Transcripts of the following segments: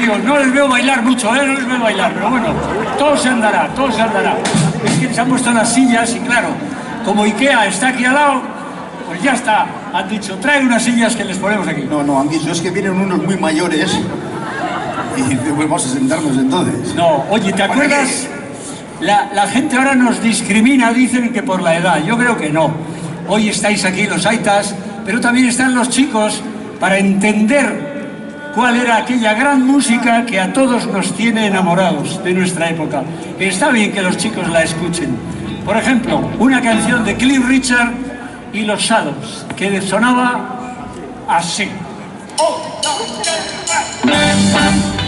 digo, no les veo bailar mucho, no les veo bailar, pero bueno, todo se andará, todo se andará. Es que se han puesto las sillas y claro, como Ikea está aquí al lado, pues ya está. Han dicho, traen unas sillas que les ponemos aquí. No, han dicho, es que vienen unos muy mayores y vamos a sentarnos entonces. No, oye, ¿te acuerdas? La gente ahora nos discrimina, dicen que por la edad. Yo creo que no. Hoy estáis aquí los aitas, pero también están los chicos para entender cuál era aquella gran música que a todos nos tiene enamorados de nuestra época. Está bien que los chicos la escuchen. Por ejemplo, una canción de Cliff Richard y los Shadows, que sonaba así. Oh, no, no.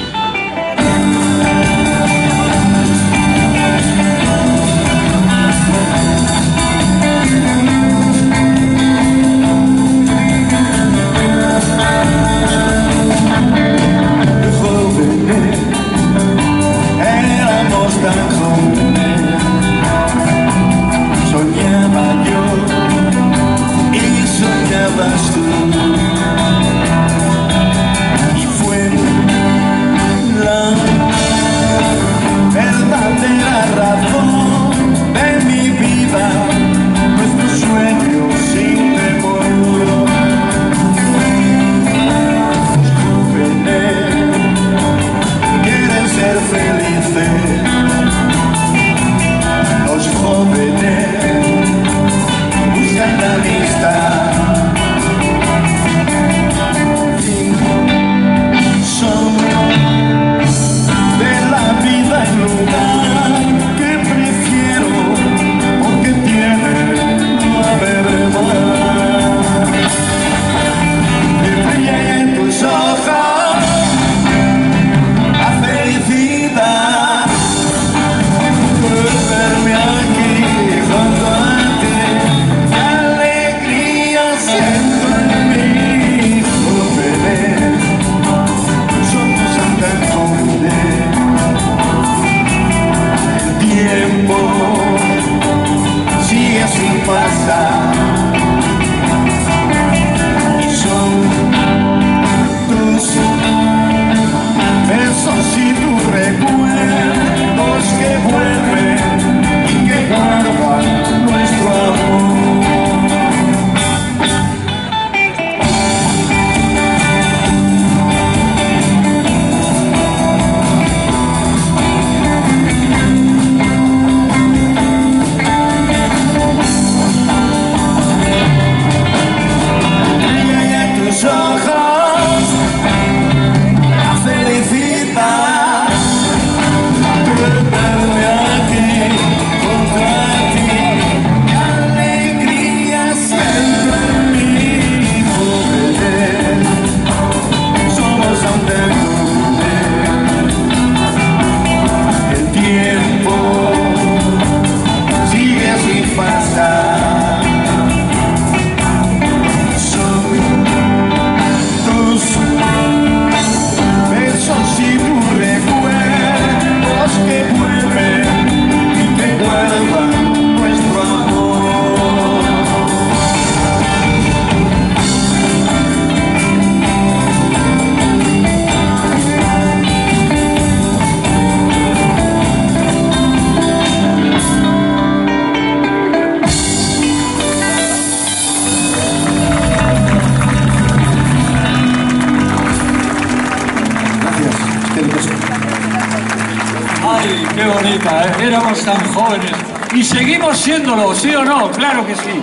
Ay, qué bonita, ¿eh? Éramos tan jóvenes. Y seguimos siéndolo, ¿sí o no? Claro que sí.